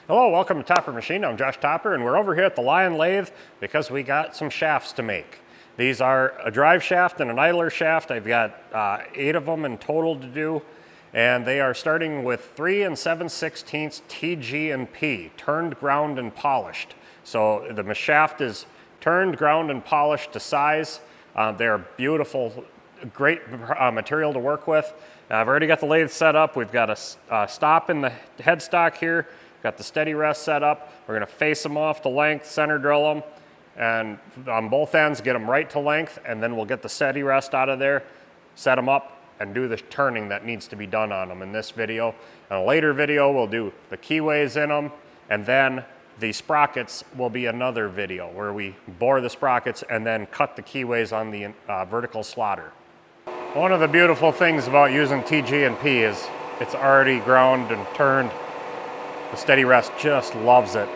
Hello, welcome to Topper Machine. I'm Josh Topper, and we're over here at the Lion Lathe because we got some shafts to make. These are a drive shaft and an idler shaft. I've got 8 of them in total to do, and they are starting with 3 7/16 TG and P, turned, ground, and polished. So the shaft is turned, ground, and polished to size. They're beautiful, great material to work with. I've already got the lathe set up. We've got a stop in the headstock here. Got the steady rest set up. We're going to face them off to length, center drill them, and on both ends get them right to length, and then we'll get the steady rest out of there, set them up, and do the turning that needs to be done on them in this video. In a later video, we'll do the keyways in them, and then the sprockets will be another video where we bore the sprockets and then cut the keyways on the vertical slaughter. One of the beautiful things about using TG and P is it's already ground and turned. The steady rest just loves it.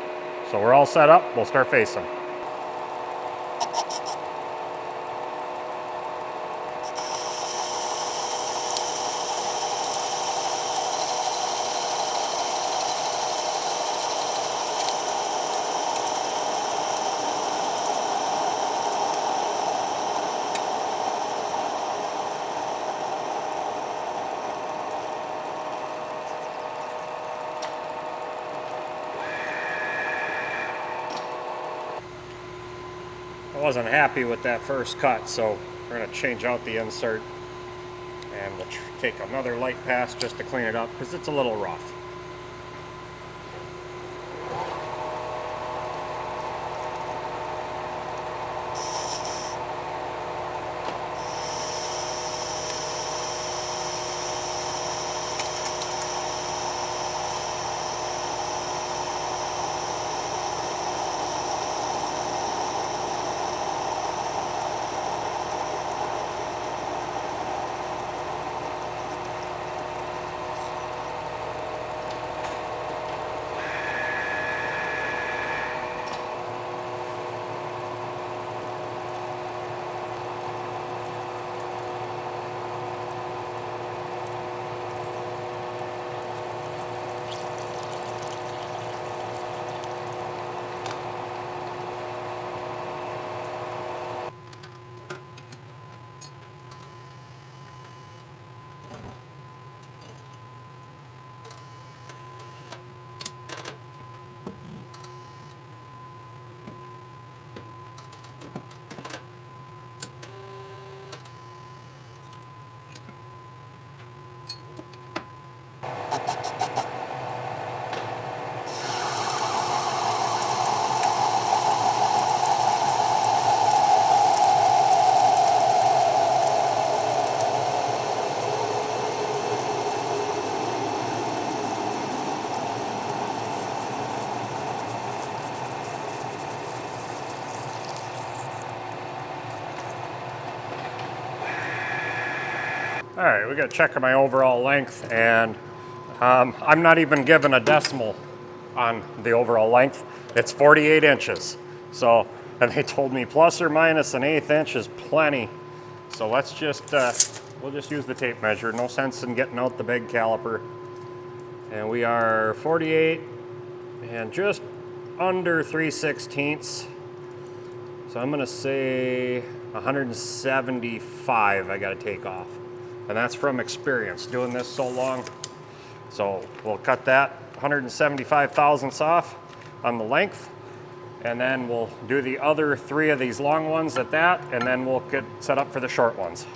So we're all set up, we'll start facing. I wasn't happy with that first cut, so we're going to change out the insert, and we'll take another light pass just to clean it up because it's a little rough. All right, we got to check my overall length, and I'm not even given a decimal on the overall length. It's 48 inches. So, and they told me plus or minus an 1/8 inch is plenty. So let's just, we'll just use the tape measure. No sense in getting out the big caliper. And we are 48 and just under 3/16. So I'm gonna say 175 I gotta take off. And that's from experience, doing this so long. So we'll cut that 175 thousandths off on the length, and then we'll do the other 3 of these long ones at that, and then we'll get set up for the short ones.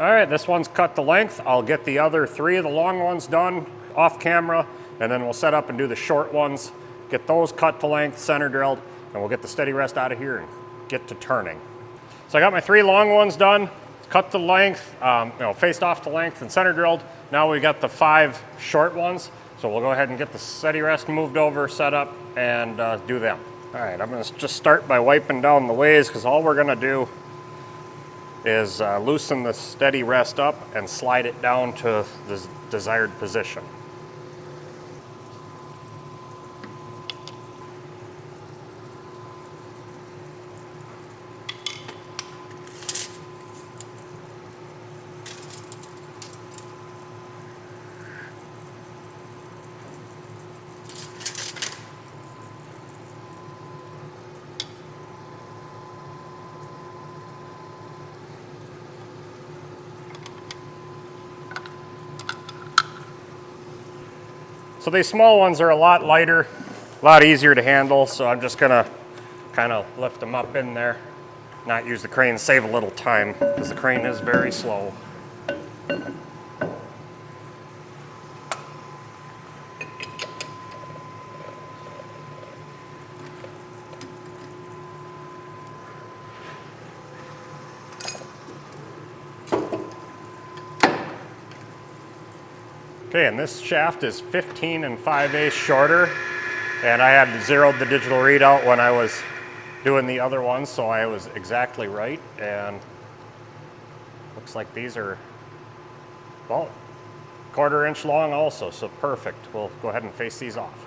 All right, this one's cut to length. I'll get the other 3 of the long ones done off camera, and then we'll set up and do the short ones, get those cut to length, center drilled, and we'll get the steady rest out of here and get to turning. So I got my 3 long ones done, cut to length, faced off to length and center drilled. Now we got the 5 short ones. So we'll go ahead and get the steady rest moved over, set up, and do them. All right, I'm gonna just start by wiping down the ways, because all we're gonna do is loosen the steady rest up and slide it down to the desired position. So these small ones are a lot lighter, a lot easier to handle, so I'm just gonna kind of lift them up in there, not use the crane, save a little time, because the crane is very slow. Okay, and this shaft is 15 5/8 shorter, and I had zeroed the digital readout when I was doing the other ones, so I was exactly right, and looks like these are, well, 1/4 inch long also, so perfect. We'll go ahead and face these off.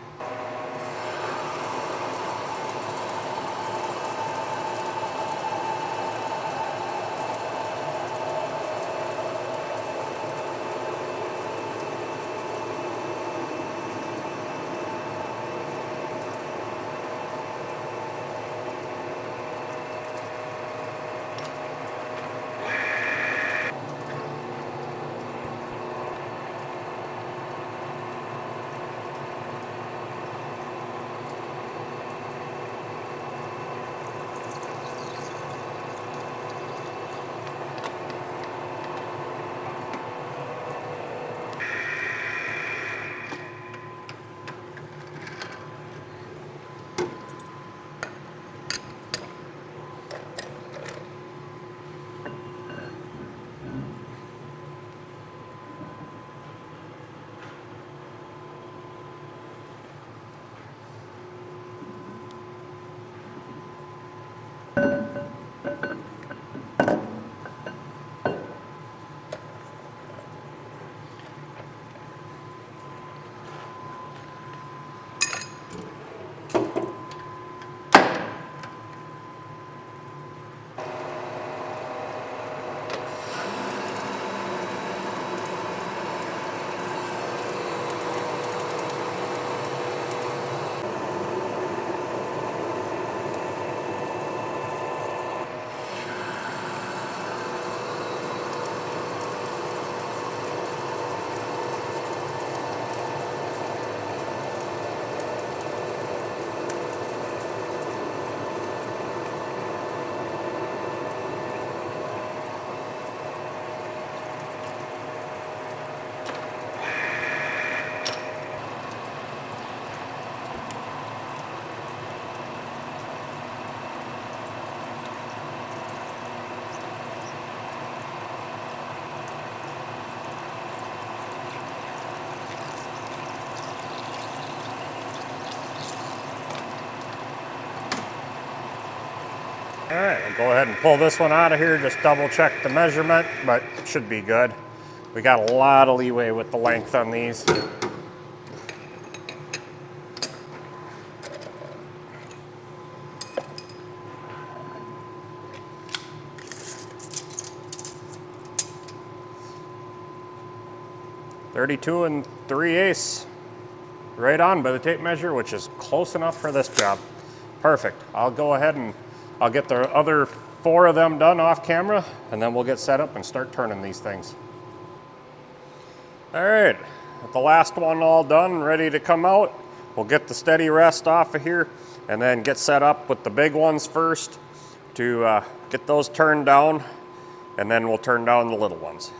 All right, I'll go ahead and pull this one out of here, just double check the measurement, but it should be good. We got a lot of leeway with the length on these. .32 3/8, right on by the tape measure, which is close enough for this job. Perfect. I'll go ahead and I'll get the other 4 of them done off camera, and then we'll get set up and start turning these things. All right, with the last one all done, ready to come out, we'll get the steady rest off of here and then get set up with the big ones first to get those turned down and then we'll turn down the little ones.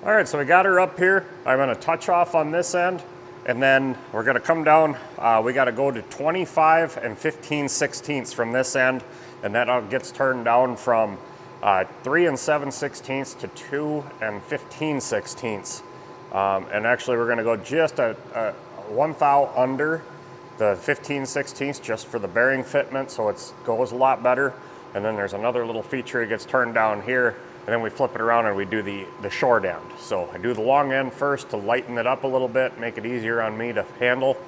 All right, so we got her up here. I'm gonna touch off on this end, and then we're gonna come down. We gotta go to 25 and 15/16 from this end, and that gets turned down from 3 7/16 to 2 15/16. And actually we're gonna go just a 1/1000 under the 15/16 just for the bearing fitment, so it goes a lot better. And then there's another little feature, it gets turned down here, and then we flip it around and we do the short end. So I do the long end first to lighten it up a little bit, make it easier on me to handle,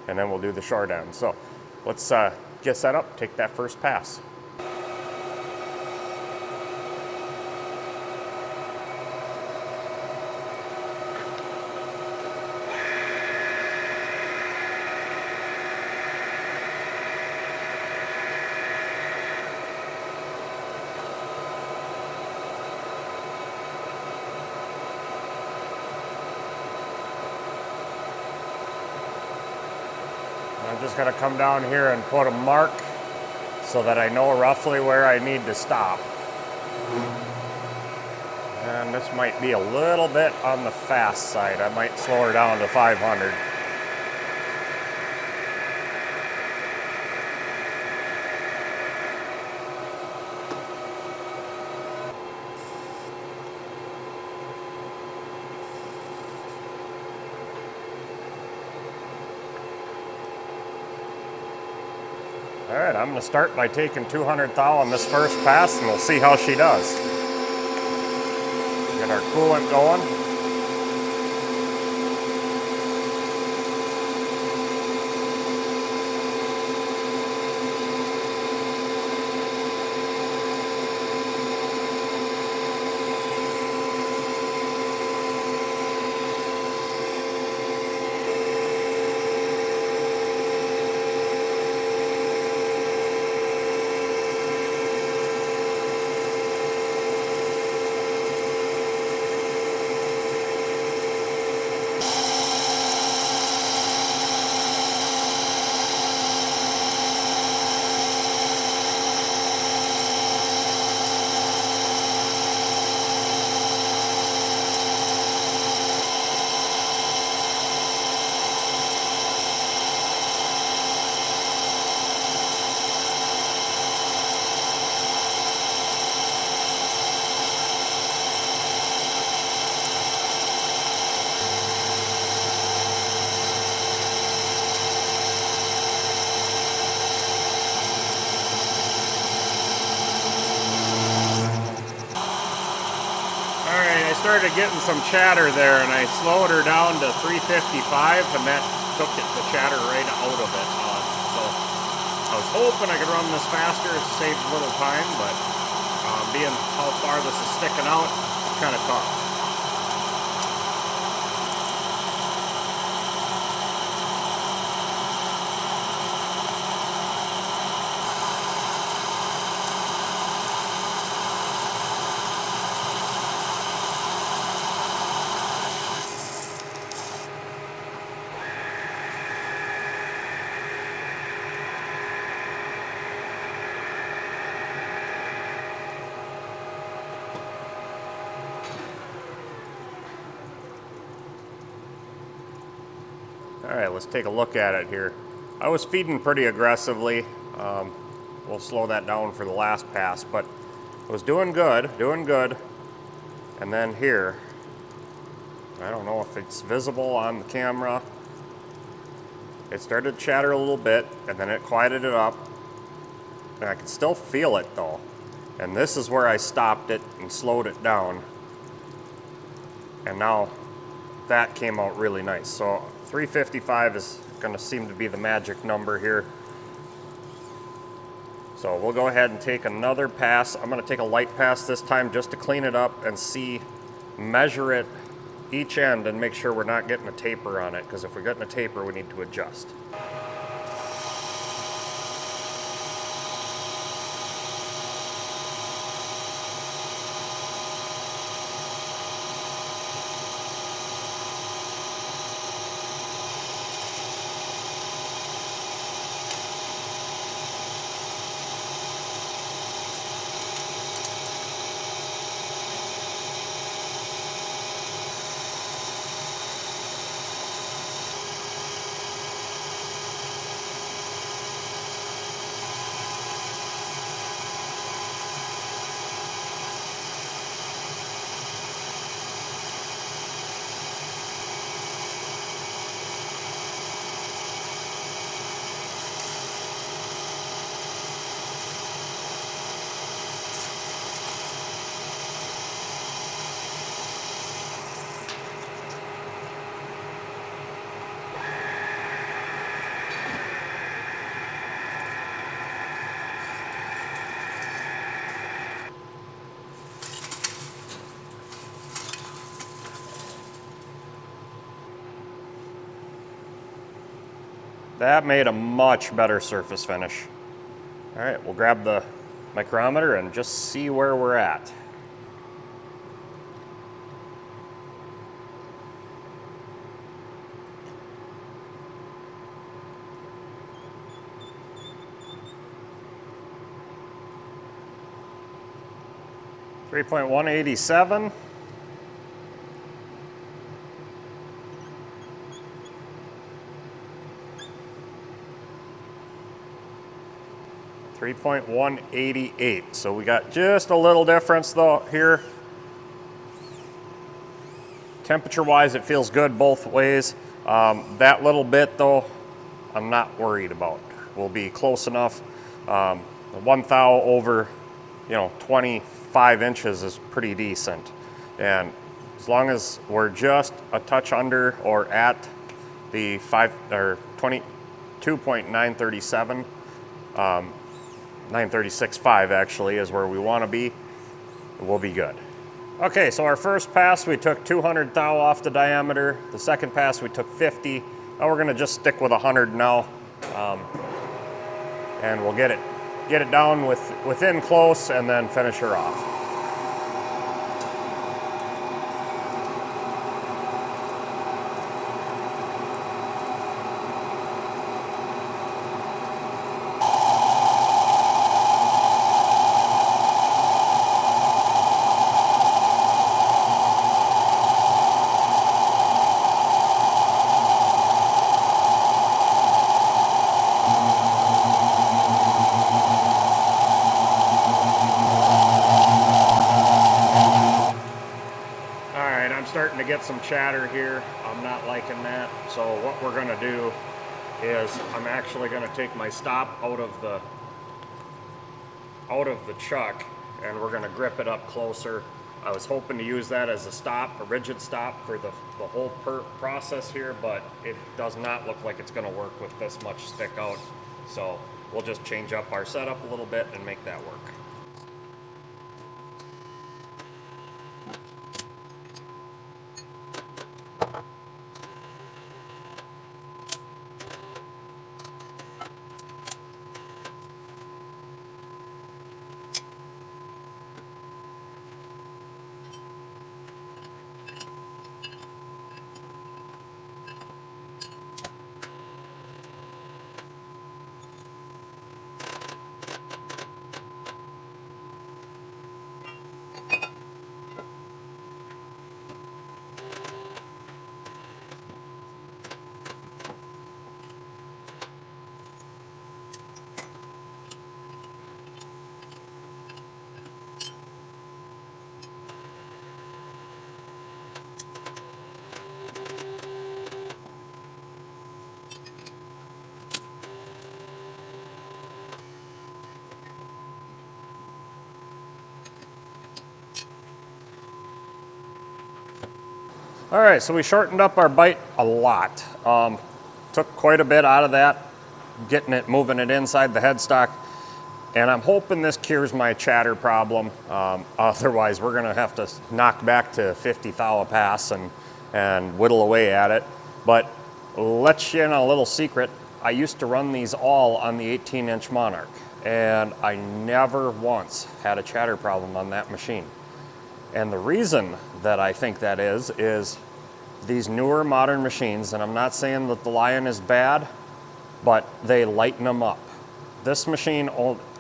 and then we'll do the short end. So let's get set up, take that first pass. I'm just gonna come down here and put a mark so that I know roughly where I need to stop. And this might be a little bit on the fast side. I might slow her down to 500. All right, I'm gonna start by taking 200 thou on this first pass, and we'll see how she does. Get our coolant going. Started getting some chatter there, and I slowed her down to 355, and that took the chatter right out of it. So I was hoping I could run this faster to save a little time, but being how far this is sticking out, it's kind of tough. All right, let's take a look at it here. I was feeding pretty aggressively. We'll slow that down for the last pass, but I was doing good. And then here, I don't know if it's visible on the camera, it started to chatter a little bit, and then it quieted it up. And I can still feel it though. And this is where I stopped it and slowed it down. And now that came out really nice. So 355 is going to seem to be the magic number here. So we'll go ahead and take another pass. I'm going to take a light pass this time just to clean it up and measure it each end and make sure we're not getting a taper on it, because if we're getting a taper, we need to adjust. That made a much better surface finish. All right, we'll grab the micrometer and just see where we're at. .187. 3.188. So we got just a little difference though here. Temperature wise, it feels good both ways. That little bit though, I'm not worried about. We'll be close enough. 1 thou over, 25 inches is pretty decent. And as long as we're just a touch under or at the 22.937, 936.5 actually is where we want to be, we'll be good. Okay, so our first pass we took 200 thou off the diameter. The second pass we took 50. Now we're going to just stick with 100 now, and we'll get it down within close and then finish her off. Starting to get some chatter here. I'm not liking that. So what we're going to do is I'm actually going to take my stop out of the chuck, and we're going to grip it up closer. I was hoping to use that as a stop, a rigid stop for the whole process here, but it does not look like it's going to work with this much stick out. So we'll just change up our setup a little bit and make that work. All right, so we shortened up our bite a lot. Took quite a bit out of that, moving it inside the headstock. And I'm hoping this cures my chatter problem. Otherwise, we're gonna have to knock back to 50 thou a pass and whittle away at it. But let you in a little secret, I used to run these all on the 18-inch Monarch, and I never once had a chatter problem on that machine. And the reason that I think that is these newer modern machines, and I'm not saying that the Lion is bad, but they lighten them up. This machine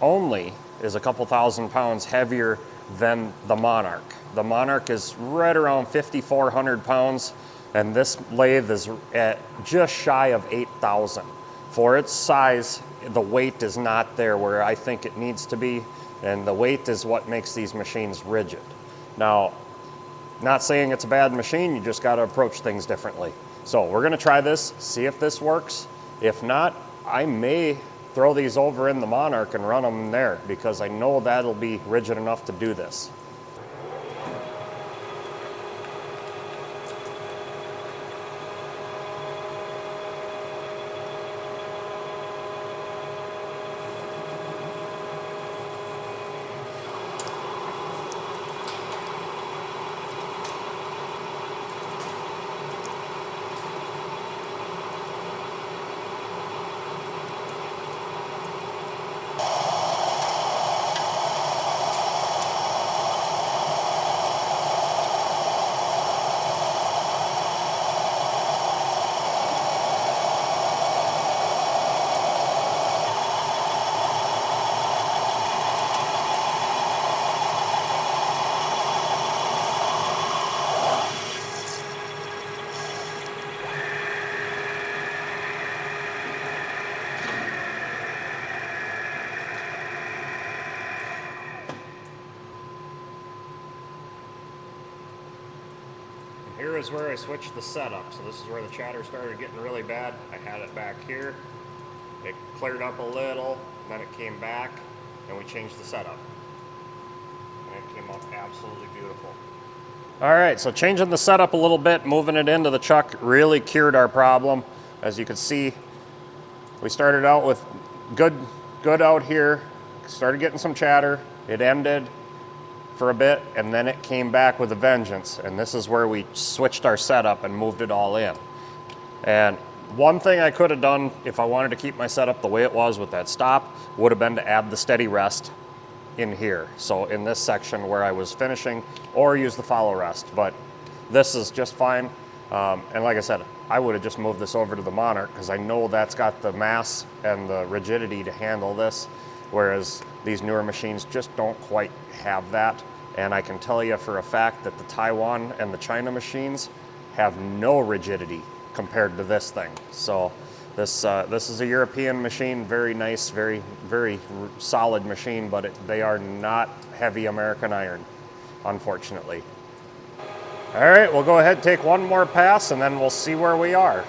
only is a couple thousand pounds heavier than the Monarch. The Monarch is right around 5,400 pounds, and this lathe is at just shy of 8,000. For its size, the weight is not there where I think it needs to be, and the weight is what makes these machines rigid. Now, not saying it's a bad machine, you just gotta approach things differently. So we're gonna try this, see if this works. If not, I may throw these over in the Monarch and run them there because I know that'll be rigid enough to do this. Here is where I switched the setup. So this is where the chatter started getting really bad. I had it back here. It cleared up a little, then it came back, and we changed the setup. And it came up absolutely beautiful. All right, so changing the setup a little bit, moving it into the chuck really cured our problem. As you can see, we started out with good out here, started getting some chatter. It ended for a bit, and then it came back with a vengeance, and this is where we switched our setup and moved it all in. And one thing I could have done if I wanted to keep my setup the way it was with that stop would have been to add the steady rest in here. So in this section where I was finishing, or use the follow rest, but this is just fine. And like I said, I would have just moved this over to the Monarch because I know that's got the mass and the rigidity to handle this, whereas these newer machines just don't quite have that. And I can tell you for a fact that the Taiwan and the China machines have no rigidity compared to this thing. So this is a European machine, very nice, very solid machine, but they are not heavy American iron, unfortunately. All right, we'll go ahead and take one more pass and then we'll see where we are.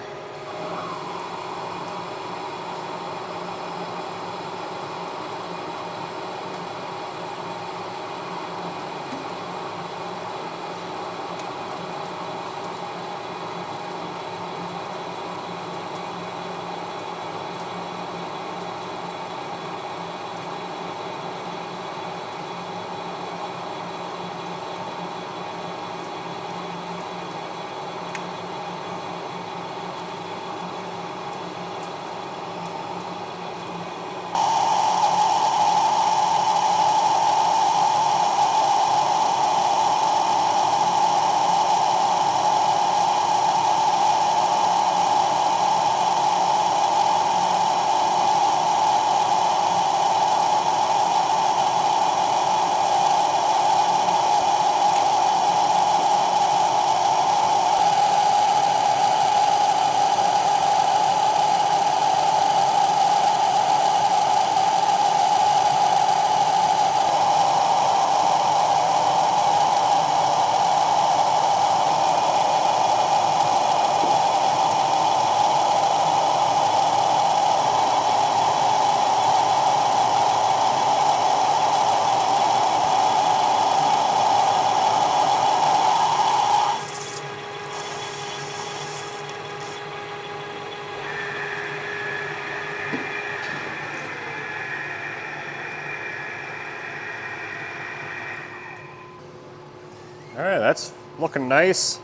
looking nice.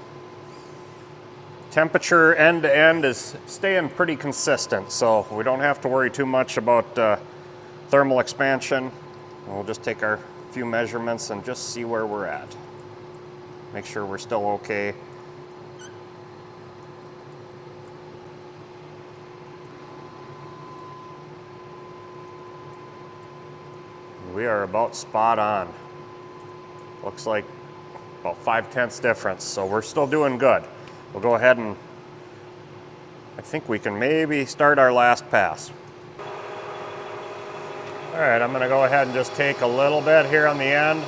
Temperature end to end is staying pretty consistent, so we don't have to worry too much about thermal expansion. We'll just take our few measurements and just see where we're at. Make sure we're still okay. We are about spot on. Looks like about 5/10 difference, so we're still doing good. We'll go ahead and I think we can maybe start our last pass. All right, I'm gonna go ahead and just take a little bit here on the end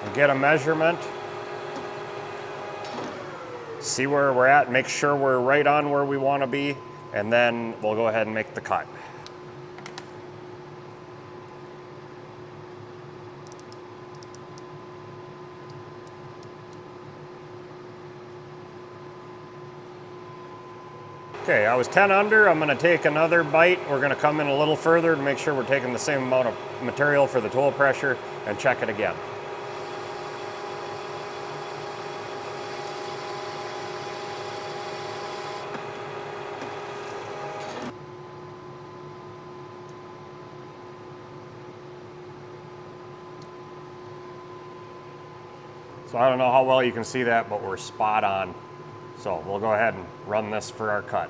and get a measurement. See where we're at, make sure we're right on where we wanna be, and then we'll go ahead and make the cut. Okay, I was 10 under. I'm going to take another bite. We're going to come in a little further to make sure we're taking the same amount of material for the tool pressure and check it again. So I don't know how well you can see that, but we're spot on. So we'll go ahead and run this for our cut.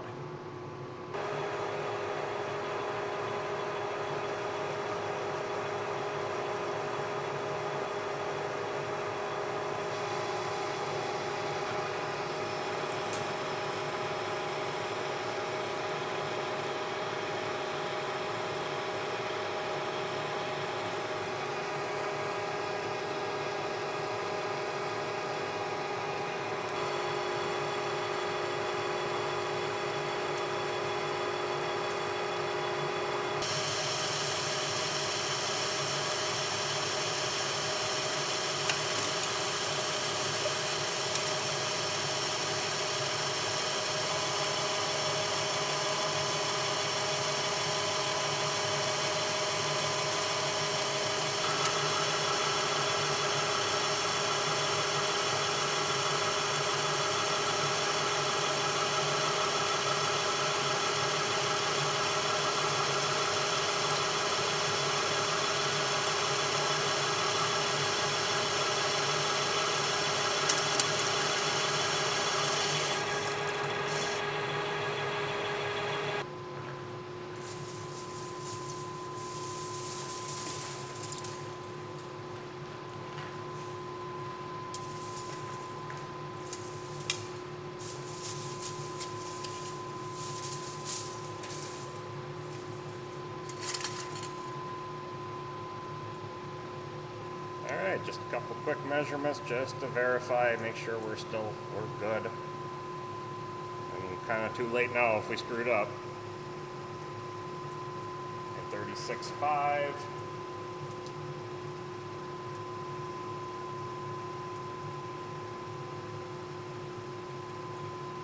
All right, just a couple quick measurements just to verify, make sure we're good. And kind of too late now if we screwed up. 36.5.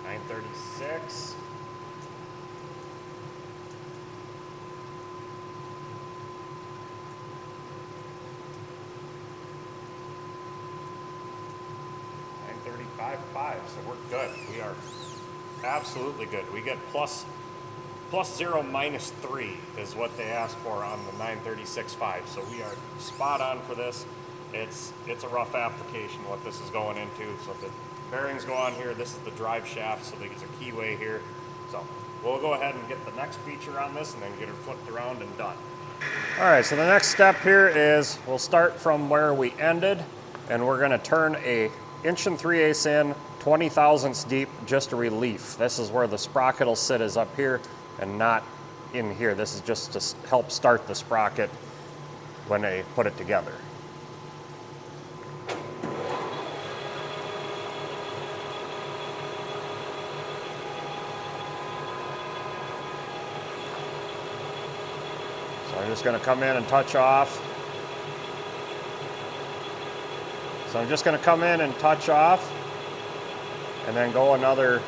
$936. $5.5, so we're good. We are absolutely good. We get plus 0 minus 3 is what they asked for on the 936.5. So we are spot on for this. It's a rough application what this is going into. So the bearings go on here. This is the drive shaft, so there's a keyway here. So we'll go ahead and get the next feature on this and then get it flipped around and done. All right, so the next step here is we'll start from where we ended, and we're going to turn a 1 3/8 in, 20 thousandths deep, just a relief. This is where the sprocket will sit, is up here and not in here. This is just to help start the sprocket when they put it together. So I'm just going to come in and touch off. So I'm just going to come in and touch off and then go another.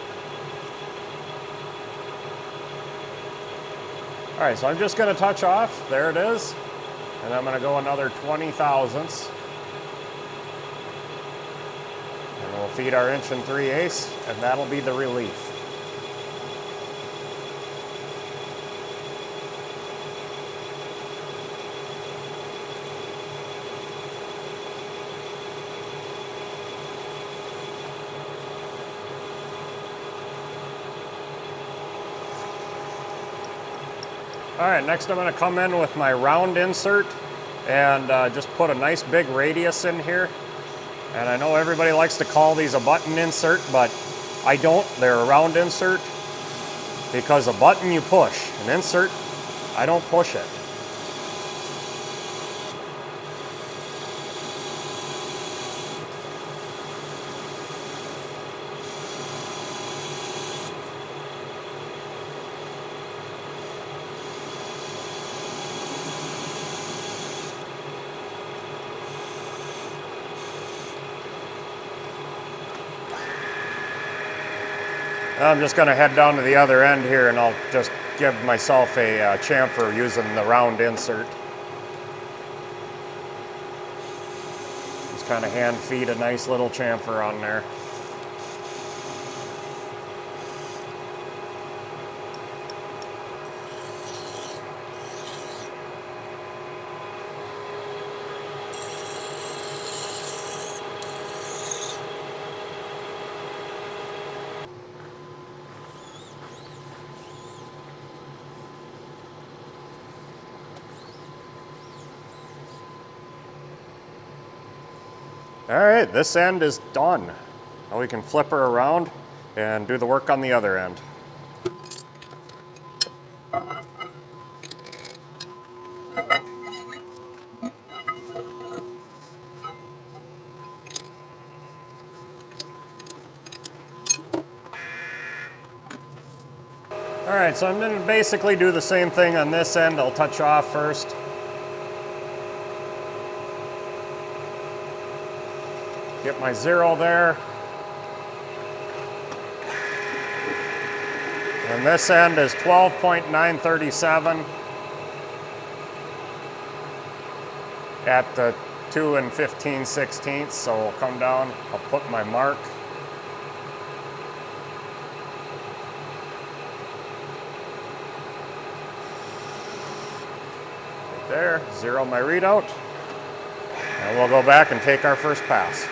All right, so I'm just going to touch off. There it is. And I'm going to go another 20 thousandths. And We'll feed our 1 3/8, and that'll be the relief. All right, next I'm going to come in with my round insert and just put a nice big radius in here. And I know everybody likes to call these a button insert, but I don't. They're a round insert because a button you push. An insert, I don't push it. I'm just going to head down to the other end here and I'll just give myself a chamfer using the round insert. Just kind of hand feed a nice little chamfer on there. All right, this end is done. Now we can flip her around and do the work on the other end. All right, so I'm going to basically do the same thing on this end. I'll touch off first. Get my 0 there. And this end is 12.937 at the 2 15/16. So we'll come down, I'll put my mark. Right there, 0 my readout. And we'll go back and take our first pass.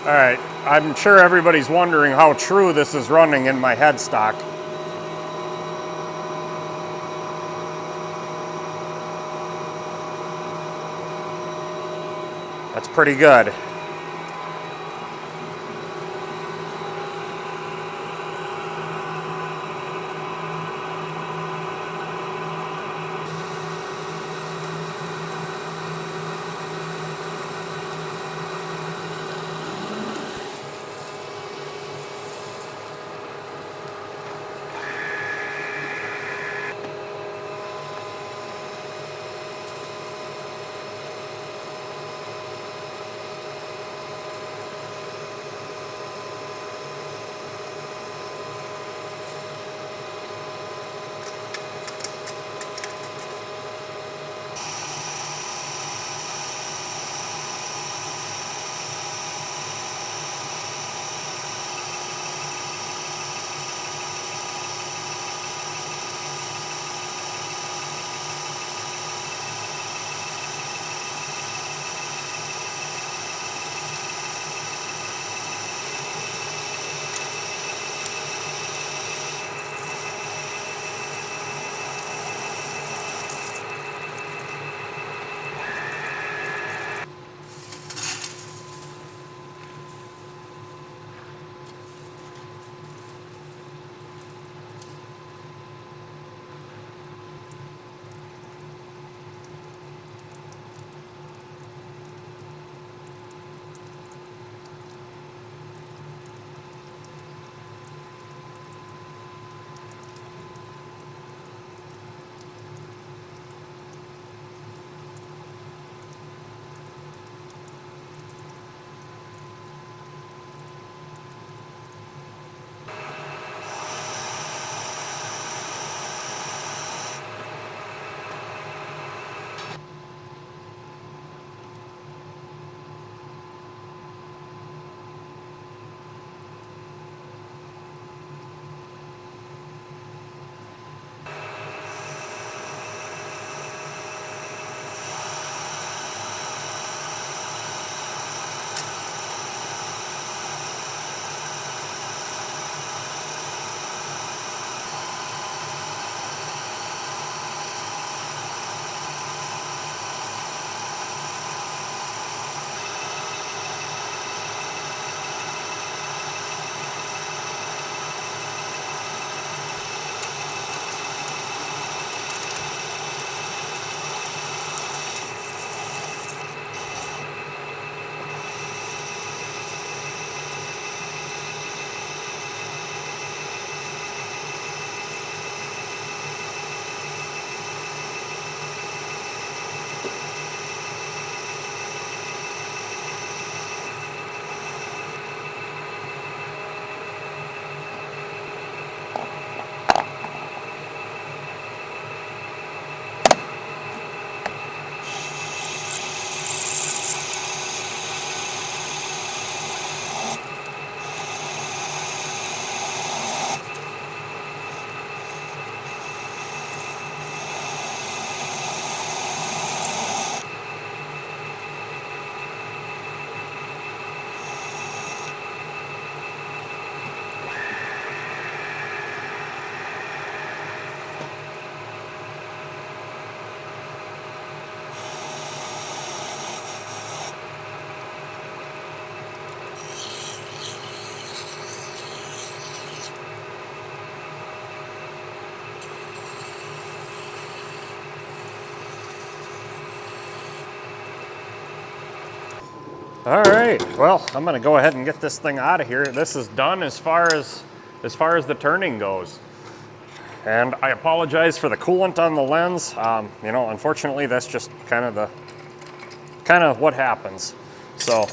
All right, I'm sure everybody's wondering how true this is running in my headstock. That's pretty good. All right, well, I'm gonna go ahead and get this thing out of here. This is done as far as the turning goes. And I apologize for the coolant on the lens. You know, unfortunately, that's just kind of what happens. So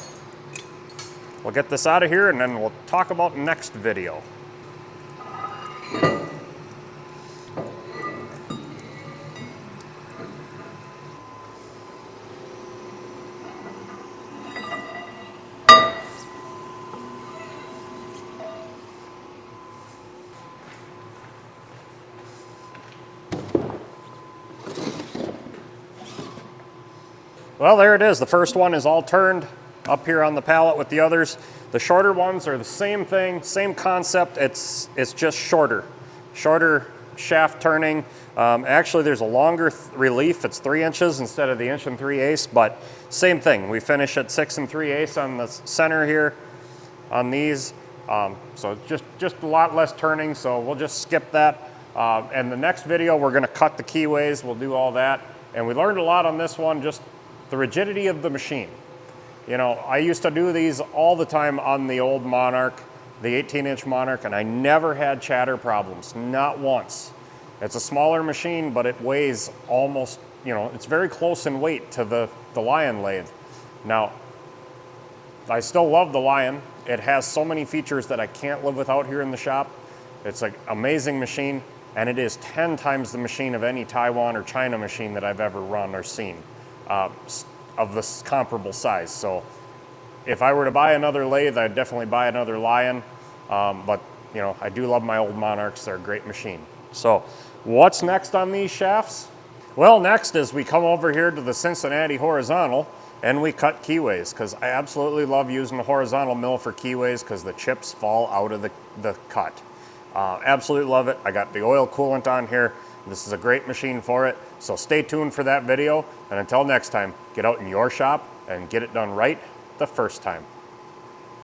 we'll get this out of here and then we'll talk about next video. Well, there it is. The first one is all turned up here on the pallet with the others. The shorter ones are the same thing, same concept. It's just shorter shaft turning. Actually, there's a longer relief. It's 3 inches instead of the 1 3/8, but same thing. We finish at 6 3/8 on the center here on these. So just a lot less turning, so we'll just skip that. And the next video, we're gonna cut the keyways. We'll do all that. And we learned a lot on this one, just the rigidity of the machine. You know, I used to do these all the time on the old Monarch, the 18-inch Monarch, and I never had chatter problems, not once. It's a smaller machine, but it weighs almost, you know, it's very close in weight to the Lion lathe. Now, I still love the Lion. It has so many features that I can't live without here in the shop. It's an amazing machine, and it is 10 times the machine of any Taiwan or China machine that I've ever run or seen. Of this comparable size. So if I were to buy another lathe, I'd definitely buy another Lion. But you know, I do love my old Monarchs. They're a great machine. So what's next on these shafts? Well, next is we come over here to the Cincinnati horizontal and we cut keyways, because I absolutely love using the horizontal mill for keyways because the chips fall out of the cut. Absolutely love it. I got the oil coolant on here. This is a great machine for it. So stay tuned for that video. And until next time, get out in your shop and get it done right the first time.